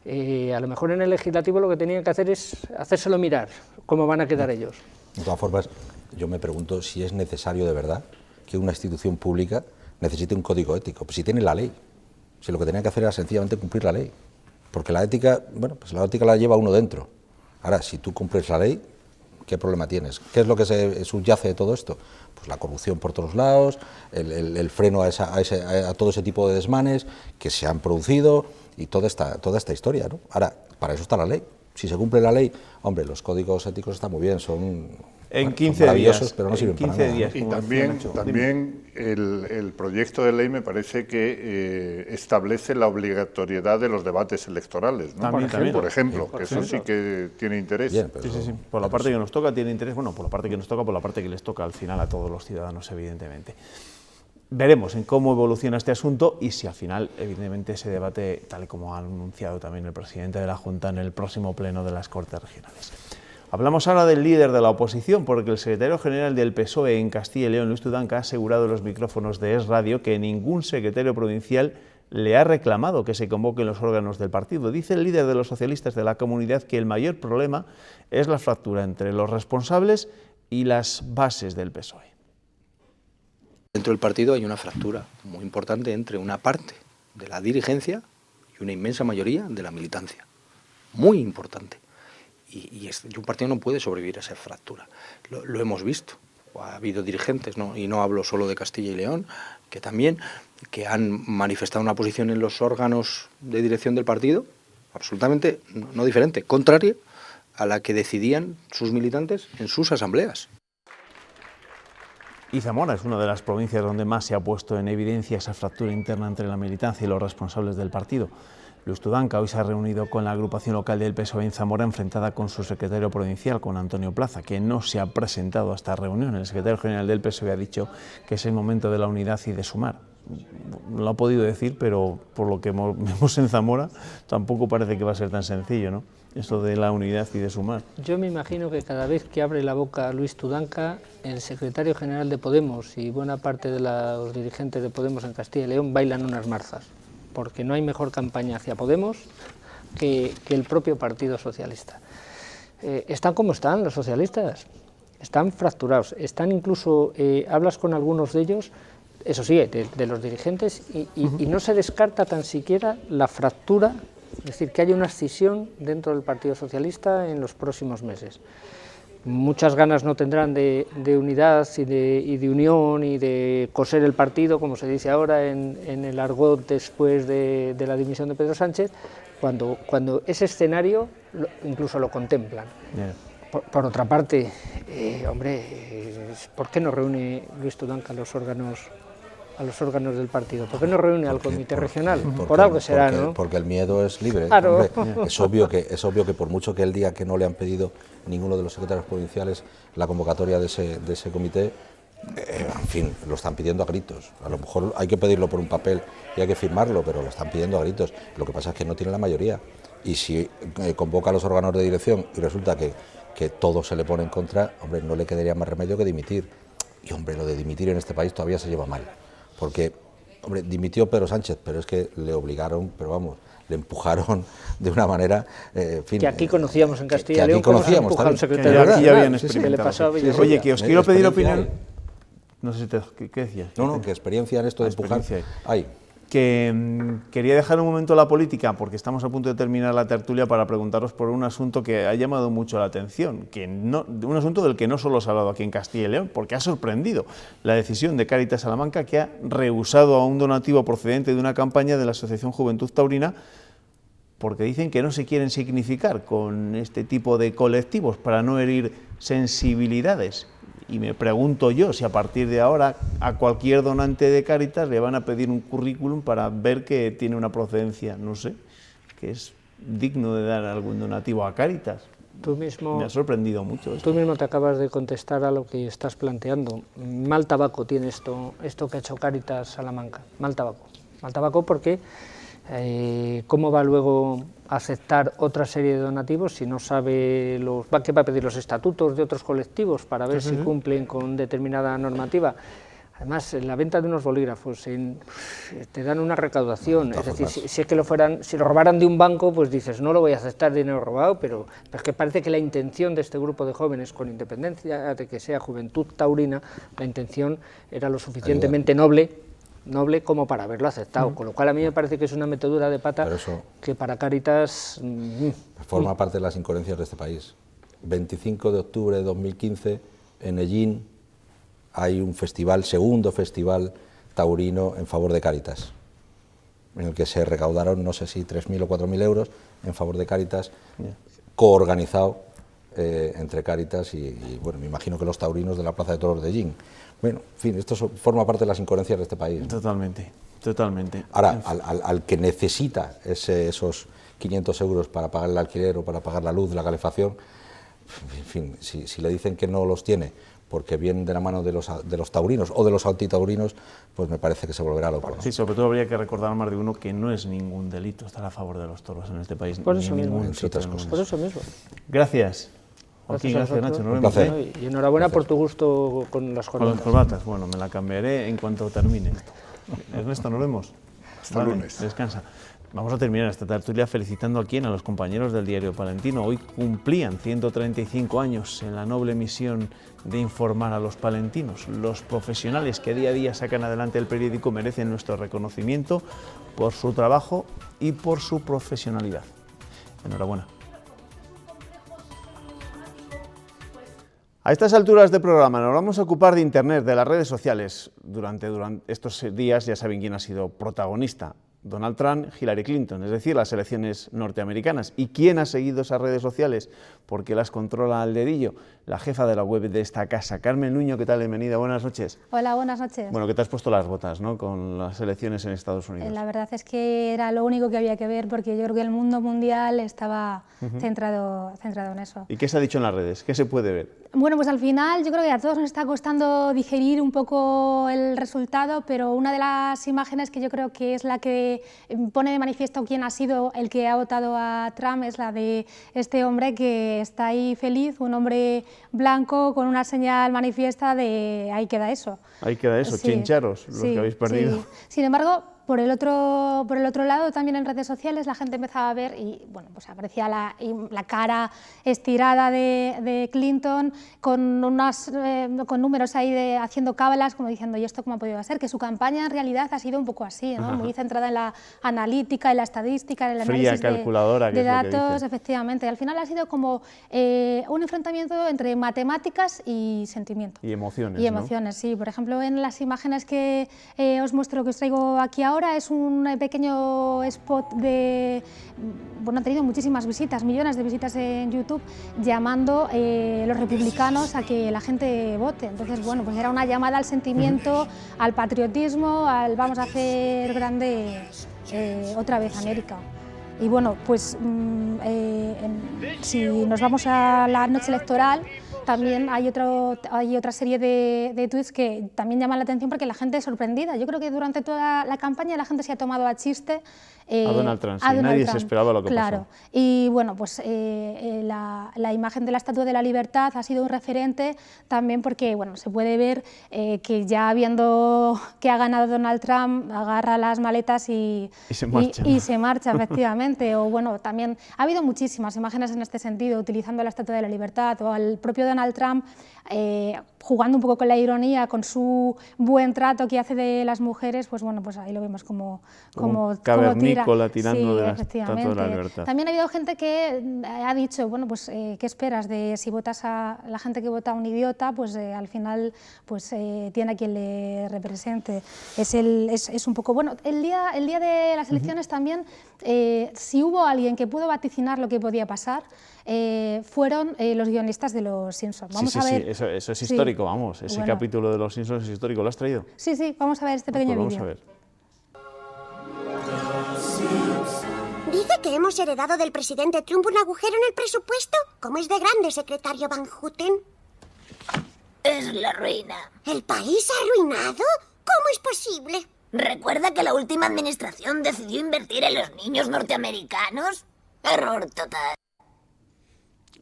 G: a lo mejor en el legislativo lo que tenían que hacer es hacérselo mirar, cómo van a quedar ellos.
L: De todas formas, yo me pregunto si es necesario de verdad que una institución pública necesite un código ético. Pues si tiene la ley, si lo que tenía que hacer era sencillamente cumplir la ley. Porque la ética, bueno, pues la ética la lleva uno dentro. Ahora, si tú cumples la ley, ¿qué problema tienes? ¿Qué es lo que se subyace de todo esto? Pues la corrupción por todos lados, el freno a todo ese tipo de desmanes que se han producido y toda esta historia, ¿no? Ahora, para eso está la ley. Si se cumple la ley, hombre, los códigos éticos están muy bien, son
A: en 15
L: maravillosos,
A: días,
L: pero no sirven para nada.
H: Y también el proyecto de ley me parece que establece la obligatoriedad de los debates electorales, ¿no? Por ejemplo, que eso sí que tiene interés.
A: Bien, sí. Por la parte que nos toca tiene interés, bueno, por la parte que nos toca, por la parte que les toca al final a todos los ciudadanos, evidentemente. Veremos en cómo evoluciona este asunto y si al final, evidentemente, ese debate, tal y como ha anunciado también el presidente de la Junta en el próximo pleno de las Cortes Regionales. Hablamos ahora del líder de la oposición, porque el secretario general del PSOE en Castilla y León, Luis Tudanca, ha asegurado en los micrófonos de Es Radio que ningún secretario provincial le ha reclamado que se convoquen los órganos del partido. Dice el líder de los socialistas de la comunidad que el mayor problema es la fractura entre los responsables y las bases del PSOE.
N: Dentro del partido hay una fractura muy importante entre una parte de la dirigencia y una inmensa mayoría de la militancia. Muy importante. Y un partido no puede sobrevivir a esa fractura. Lo hemos visto. Ha habido dirigentes, ¿no? Y no hablo solo de Castilla y León, que han manifestado una posición en los órganos de dirección del partido absolutamente no diferente, contraria a la que decidían sus militantes en sus asambleas.
A: Y Zamora es una de las provincias donde más se ha puesto en evidencia esa fractura interna entre la militancia y los responsables del partido. Luis Tudanca hoy se ha reunido con la agrupación local del PSOE en Zamora, enfrentada con su secretario provincial, con Antonio Plaza, que no se ha presentado a esta reunión. El secretario general del PSOE ha dicho que es el momento de la unidad y de sumar. No lo ha podido decir, pero por lo que vemos en Zamora, tampoco parece que va a ser tan sencillo, ¿no? Eso de la unidad y de sumar.
G: Yo me imagino que cada vez que abre la boca Luis Tudanca, el secretario general de Podemos y buena parte de los dirigentes de Podemos en Castilla y León bailan unas marzas, porque no hay mejor campaña hacia Podemos que el propio Partido Socialista. Están como están los socialistas, están fracturados, están incluso, hablas con algunos de ellos, eso sí, de los dirigentes, y no se descarta tan siquiera la fractura, es decir, que haya una escisión dentro del Partido Socialista en los próximos meses. Muchas ganas no tendrán de unidad y de unión y de coser el partido, como se dice ahora en el argot después de la dimisión de Pedro Sánchez, cuando ese escenario incluso lo contemplan. Yeah. Por otra parte, ¿por qué no reúne Luis Tudanca a los órganos del partido? ¿Por qué no reúne al comité regional? Por algo será, ¿no?
L: Porque el miedo es libre.
G: Claro.
L: Hombre, es obvio que por mucho que él diga que no le han pedido ninguno de los secretarios provinciales la convocatoria de ese comité, en fin, lo están pidiendo a gritos. A lo mejor hay que pedirlo por un papel y hay que firmarlo, pero lo están pidiendo a gritos. Lo que pasa es que no tiene la mayoría. Y si convoca a los órganos de dirección y resulta que todo se le pone en contra, hombre, no le quedaría más remedio que dimitir. Y, hombre, lo de dimitir en este país todavía se lleva mal. Porque, hombre, dimitió Pedro Sánchez, pero es que le obligaron, pero vamos, le empujaron de una manera, en fin,
G: que aquí conocíamos en Castilla y León,
L: como se empuja
A: un secretario aquí ya habían experimentado. Oye, que os quiero pedir opinión. No sé si ¿qué decías?
L: No, que experiencia en esto de empujar hay.
A: que quería dejar un momento la política, porque estamos a punto de terminar la tertulia, para preguntaros por un asunto que ha llamado mucho la atención, un asunto del que no solo se ha hablado aquí en Castilla y León, porque ha sorprendido la decisión de Cáritas Salamanca, que ha rehusado a un donativo procedente de una campaña de la Asociación Juventud Taurina, porque dicen que no se quieren significar con este tipo de colectivos para no herir sensibilidades. Y me pregunto yo si a partir de ahora a cualquier donante de Cáritas le van a pedir un currículum para ver que tiene una procedencia, no sé, que es digno de dar algún donativo a Cáritas.
G: Tú mismo,
A: me ha sorprendido mucho esto.
G: Tú mismo te acabas de contestar a lo que estás planteando. Mal tabaco tiene esto que ha hecho Cáritas Salamanca. Mal tabaco porque ¿cómo va luego a aceptar otra serie de donativos si no sabe qué va a pedir los estatutos de otros colectivos para ver si cumplen con determinada normativa? Además, en la venta de unos bolígrafos te dan una recaudación, es decir, si lo robaran de un banco, pues dices, no lo voy a aceptar dinero robado, pero es que parece que la intención de este grupo de jóvenes, con independencia de que sea Juventud Taurina, la intención era lo suficientemente noble como para haberlo aceptado, con lo cual a mí me parece que es una metedura de pata que para Cáritas...
L: forma parte de las incoherencias de este país. 25 de octubre de 2015, en Ellín, hay un festival, segundo festival taurino en favor de Cáritas, en el que se recaudaron, no sé si 3.000 o 4.000 euros en favor de Cáritas, coorganizado entre Cáritas y, bueno, me imagino que los taurinos de la Plaza de Toros de Ellín. Bueno, en fin, esto forma parte de las incoherencias de este país, ¿no?
A: Totalmente, totalmente.
L: Ahora, al que necesita esos 500 euros para pagar el alquiler o para pagar la luz, la calefacción, en fin, si le dicen que no los tiene porque vienen de la mano de los taurinos o de los antitaurinos, pues me parece que se volverá loco, ¿no?
A: Sí, sobre todo habría que recordar a más de uno que no es ningún delito estar a favor de los toros en este país.
G: Por eso mismo.
A: Por eso mismo. Gracias. Joaquín, gracias Nacho.
L: Un placer.
G: Y enhorabuena por tu gusto con las corbatas.
A: Con las corbatas, bueno, me la cambiaré en cuanto termine. Ernesto, nos vemos.
H: Hasta lunes.
A: Descansa. Vamos a terminar esta tertulia felicitando a los compañeros del diario Palentino. Hoy cumplían 135 años en la noble misión de informar a los palentinos. Los profesionales que día a día sacan adelante el periódico merecen nuestro reconocimiento por su trabajo y por su profesionalidad. Enhorabuena. A estas alturas del programa nos vamos a ocupar de Internet, de las redes sociales. Durante estos días ya saben quién ha sido protagonista. Donald Trump, Hillary Clinton, es decir, las elecciones norteamericanas. ¿Y quién ha seguido esas redes sociales? Porque las controla al dedillo. La jefa de la web de esta casa, Carmen Nuño, ¿qué tal? Bienvenida, buenas noches.
O: Hola, buenas noches.
A: Bueno, que te has puesto las botas, ¿no?, con las elecciones en Estados Unidos.
O: La verdad es que era lo único que había que ver, porque yo creo que el mundo mundial estaba centrado en eso.
A: ¿Y qué se ha dicho en las redes? ¿Qué se puede ver?
O: Bueno, pues al final yo creo que a todos nos está costando digerir un poco el resultado, pero una de las imágenes que yo creo que es la que pone de manifiesto quién ha sido el que ha votado a Trump es la de este hombre que está ahí feliz, un hombre blanco con una señal manifiesta de ahí queda eso.
A: Ahí queda eso, sí, chincharos, los que habéis perdido.
O: Sí. Sin embargo, por el otro lado, también en redes sociales la gente empezaba a ver y bueno, pues aparecía la cara estirada de Clinton con números ahí haciendo cábalas, como diciendo, ¿y esto cómo ha podido ser? Que su campaña en realidad ha sido un poco así, ¿no? Muy centrada en la analítica, en la estadística, en el análisis de datos, efectivamente. Y al final ha sido como un enfrentamiento entre matemáticas y sentimiento.
A: Y emociones,
O: Y emociones, ¿no? Sí. Por ejemplo, en las imágenes que os muestro, que os traigo aquí ahora, es un pequeño spot ha tenido muchísimas visitas, millones de visitas en YouTube, llamando los republicanos a que la gente vote. Entonces, bueno, pues era una llamada al sentimiento, al patriotismo, al vamos a hacer grande otra vez América. Y bueno, pues si nos vamos a la noche electoral, también hay otra serie de tweets que también llaman la atención porque la gente es sorprendida. Yo creo que durante toda la campaña la gente se ha tomado a chiste
A: a Donald Trump, sí, nadie se esperaba lo que pasó.
O: Y bueno, pues la imagen de la Estatua de la Libertad ha sido un referente también porque bueno, se puede ver que ya viendo que ha ganado Donald Trump, agarra las maletas y se marcha, efectivamente. O bueno, también ha habido muchísimas imágenes en este sentido, utilizando la Estatua de la Libertad o al propio Donald Donald Trump, jugando un poco con la ironía, con su buen trato que hace de las mujeres, pues bueno, pues ahí lo vemos como
A: cavernícola tirando
O: efectivamente.
A: tanto de la libertad.
O: También ha habido gente que ha dicho, bueno, pues ¿qué esperas de si votas a la gente que vota a un idiota? Pues al final pues tiene a quien le represente. Es un poco, bueno, el día de las elecciones también, si hubo alguien que pudo vaticinar lo que podía pasar, fueron los guionistas de Los Simpsons. Vamos a ver.
A: Sí, eso es histórico, vamos. Ese capítulo de Los Simpsons es histórico. ¿Lo has traído?
O: Sí, vamos a ver este pequeño vídeo.
A: Vamos a ver.
P: Dice que hemos heredado del presidente Trump un agujero en el presupuesto. ¿Cómo es de grande, secretario Van Houten?
Q: Es la ruina.
P: ¿El país arruinado? ¿Cómo es posible?
Q: ¿Recuerda que la última administración decidió invertir en los niños norteamericanos? Error total.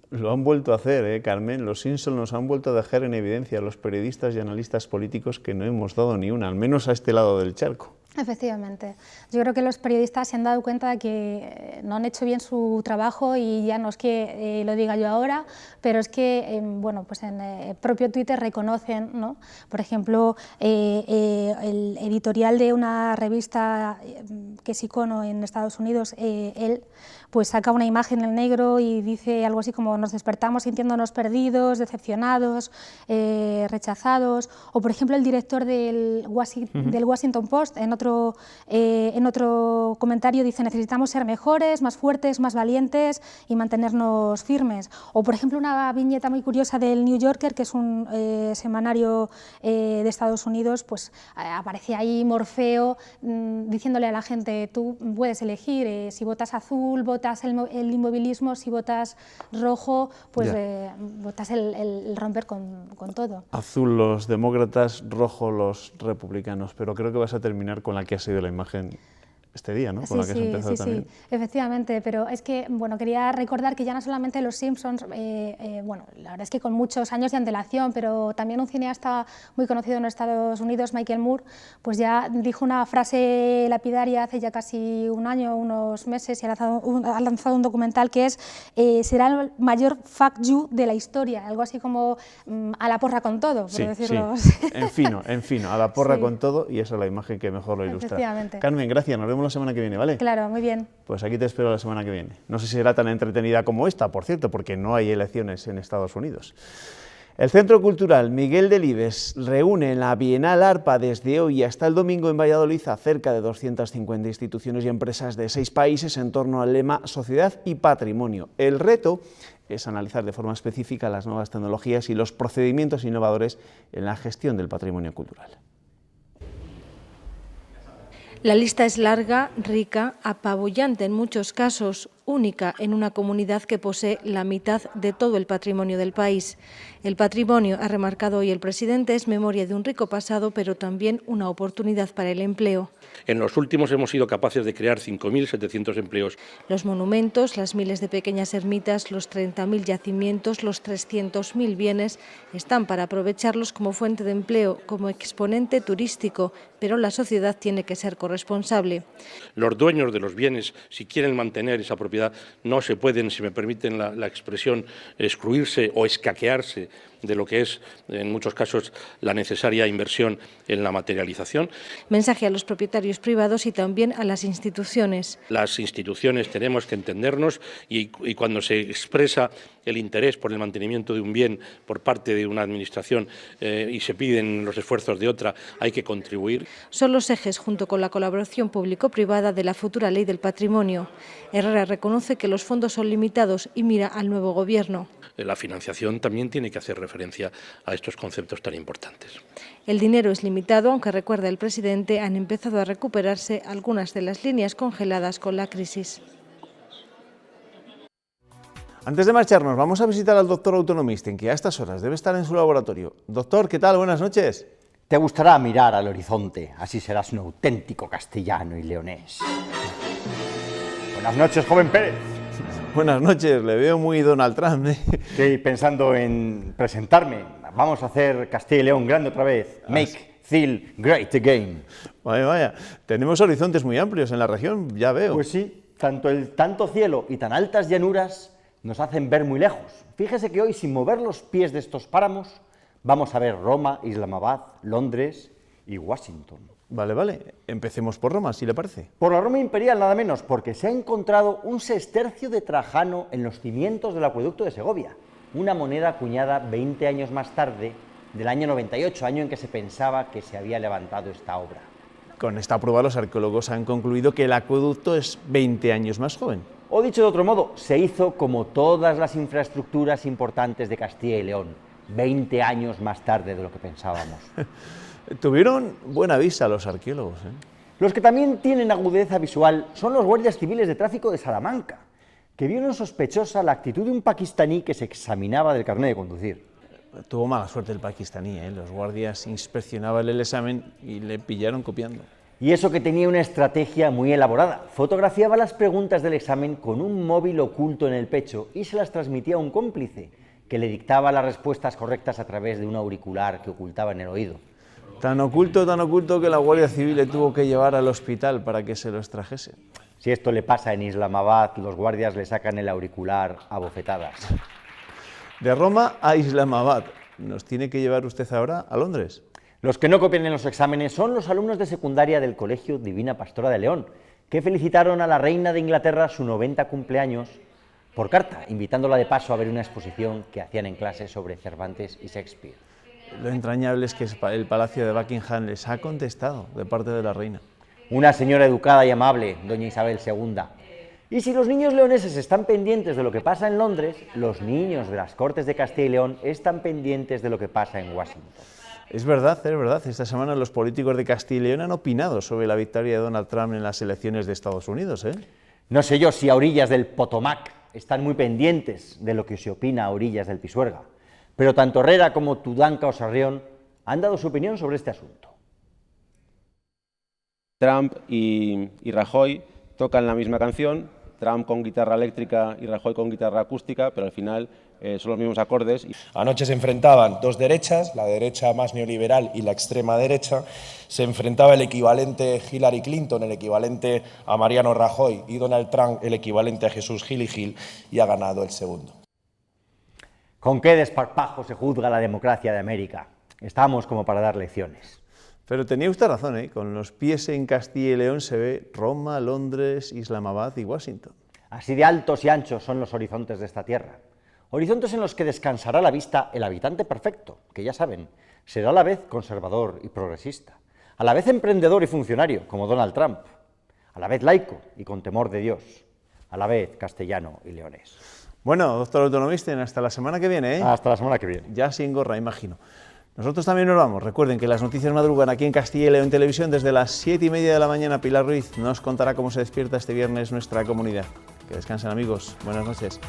A: Lo han vuelto a hacer, Carmen. Los Simpsons nos han vuelto a dejar en evidencia a los periodistas y analistas políticos que no hemos dado ni una, al menos a este lado del charco.
O: Efectivamente. Yo creo que los periodistas se han dado cuenta de que no han hecho bien su trabajo y ya no es que lo diga yo ahora, pero es que bueno, pues en el propio Twitter reconocen, ¿no? Por ejemplo, el editorial de una revista que es icono en Estados Unidos, él pues saca una imagen en negro y dice algo así como nos despertamos sintiéndonos perdidos, decepcionados, rechazados, o por ejemplo el director del Washington Post en otro comentario dice necesitamos ser mejores, más fuertes, más valientes y mantenernos firmes. O por ejemplo una viñeta muy curiosa del New Yorker, que es un semanario de Estados Unidos, pues aparece ahí Morfeo diciéndole a la gente tú puedes elegir, si votas azul votas el inmovilismo, si votas rojo pues votas el romper con todo.
A: Azul los demócratas, rojo los republicanos, pero creo que vas a terminar con la que ha sido la imagen este día, ¿no? Con la que has empezado también.
O: Sí, efectivamente, pero es que, bueno, quería recordar que ya no solamente Los Simpsons, bueno, la verdad es que con muchos años de antelación, pero también un cineasta muy conocido en Estados Unidos, Michael Moore, pues ya dijo una frase lapidaria hace ya casi un año, unos meses, y ha lanzado un documental que es será el mayor fuck you de la historia, algo así como a la porra con todo, por decirlo así.
A: En fino, a la porra con todo, y esa es la imagen que mejor lo ilustra. Carmen, gracias, nos vemos la semana que viene, ¿vale?
O: Claro, muy bien.
A: Pues aquí te espero la semana que viene. No sé si será tan entretenida como esta, por cierto, porque no hay elecciones en Estados Unidos. El Centro Cultural Miguel Delibes reúne en la Bienal ARPA desde hoy hasta el domingo en Valladolid a cerca de 250 instituciones y empresas de 6 países en torno al lema Sociedad y Patrimonio. El reto es analizar de forma específica las nuevas tecnologías y los procedimientos innovadores en la gestión del patrimonio cultural.
R: La lista es larga, rica, apabullante en muchos casos, única en una comunidad que posee la mitad de todo el patrimonio del país. El patrimonio, ha remarcado hoy el presidente, es memoria de un rico pasado, pero también una oportunidad para el empleo.
M: En los últimos hemos sido capaces de crear 5.700 empleos.
R: Los monumentos, las miles de pequeñas ermitas, los 30.000 yacimientos, los 300.000 bienes están para aprovecharlos como fuente de empleo, como exponente turístico, pero la sociedad tiene que ser corresponsable.
M: Los dueños de los bienes, si quieren mantener esa propiedad, no se pueden, si me permiten la expresión, excluirse o escaquearse de lo que es, en muchos casos, la necesaria inversión en la materialización.
R: Mensaje a los propietarios privados y también a las instituciones.
M: Las instituciones tenemos que entendernos y cuando se expresa el interés por el mantenimiento de un bien por parte de una administración y se piden los esfuerzos de otra, hay que contribuir.
R: Son los ejes, junto con la colaboración público-privada, de la futura ley del patrimonio. Herrera reconoce que los fondos son limitados y mira al nuevo gobierno.
M: La financiación también tiene que hacer referencia a estos conceptos tan importantes.
R: El dinero es limitado, aunque, recuerda el presidente, han empezado a recuperarse algunas de las líneas congeladas con la crisis.
A: Antes de marcharnos, vamos a visitar al doctor Autonomisten, que a estas horas debe estar en su laboratorio. Doctor, ¿qué tal? Buenas noches.
S: Te gustará mirar al horizonte, así serás un auténtico castellano y leonés. Buenas noches, joven Pérez.
A: Buenas noches, le veo muy Donald Trump, ¿eh?
S: Estoy pensando en presentarme. Vamos a hacer Castilla y León grande otra vez. Make Phil great again.
A: Vaya, tenemos horizontes muy amplios en la región, ya veo.
S: Pues sí, tanto cielo y tan altas llanuras nos hacen ver muy lejos. Fíjese que hoy, sin mover los pies de estos páramos, vamos a ver Roma, Islamabad, Londres y Washington.
A: Vale, empecemos por Roma, si le parece.
S: Por la Roma imperial, nada menos, porque se ha encontrado un sestercio de Trajano en los cimientos del acueducto de Segovia, una moneda acuñada 20 años más tarde, del año 98, año en que se pensaba que se había levantado esta obra.
A: Con esta prueba los arqueólogos han concluido que el acueducto es 20 años más joven.
S: O dicho de otro modo, se hizo como todas las infraestructuras importantes de Castilla y León, 20 años más tarde de lo que pensábamos.
A: Tuvieron buena vista los arqueólogos, ¿eh?
S: Los que también tienen agudeza visual son los guardias civiles de tráfico de Salamanca, que vieron sospechosa la actitud de un pakistaní que se examinaba del carnet de conducir.
A: Tuvo mala suerte el pakistaní, ¿eh? Los guardias inspeccionaban el examen y le pillaron copiando.
S: Y eso que tenía una estrategia muy elaborada. Fotografiaba las preguntas del examen con un móvil oculto en el pecho y se las transmitía a un cómplice, que le dictaba las respuestas correctas a través de un auricular que ocultaba en el oído.
A: Tan oculto que la Guardia Civil le tuvo que llevar al hospital para que se lo extrajese.
S: Si esto le pasa en Islamabad, los guardias le sacan el auricular a bofetadas.
A: De Roma a Islamabad. ¿Nos tiene que llevar usted ahora a Londres?
S: Los que no copian en los exámenes son los alumnos de secundaria del Colegio Divina Pastora de León, que felicitaron a la reina de Inglaterra su 90 cumpleaños por carta, invitándola de paso a ver una exposición que hacían en clase sobre Cervantes y Shakespeare.
A: Lo entrañable es que el Palacio de Buckingham les ha contestado de parte de la reina.
S: Una señora educada y amable, doña Isabel II. Y si los niños leoneses están pendientes de lo que pasa en Londres, los niños de las Cortes de Castilla y León están pendientes de lo que pasa en Washington.
A: Es verdad. Esta semana los políticos de Castilla y León han opinado sobre la victoria de Donald Trump en las elecciones de Estados Unidos, ¿eh?
S: No sé yo si a orillas del Potomac están muy pendientes de lo que se opina a orillas del Pisuerga, pero tanto Herrera como Tudanca o Sarrión han dado su opinión sobre este asunto.
T: Trump y Rajoy tocan la misma canción, Trump con guitarra eléctrica y Rajoy con guitarra acústica, pero al final son los mismos acordes.
U: Anoche se enfrentaban dos derechas, la derecha más neoliberal y la extrema derecha. Se enfrentaba el equivalente Hillary Clinton, el equivalente a Mariano Rajoy, y Donald Trump, el equivalente a Jesús Gil y Gil, y ha ganado el segundo.
S: ¿Con qué desparpajo se juzga la democracia de América? Estamos como para dar lecciones.
A: Pero tenía usted razón, ¿eh? Con los pies en Castilla y León se ve Roma, Londres, Islamabad y Washington.
S: Así de altos y anchos son los horizontes de esta tierra. Horizontes en los que descansará la vista el habitante perfecto, que ya saben, será a la vez conservador y progresista, a la vez emprendedor y funcionario, como Donald Trump, a la vez laico y con temor de Dios, a la vez castellano y leonés.
A: Bueno, doctor autonomista, hasta la semana que viene, ¿eh?
S: Hasta la semana que viene.
A: Ya sin gorra, imagino. Nosotros también nos vamos. Recuerden que las noticias madrugan aquí en Castilla y León Televisión desde las 7:30 de la mañana. Pilar Ruiz nos contará cómo se despierta este viernes nuestra comunidad. Que descansen, amigos. Buenas noches.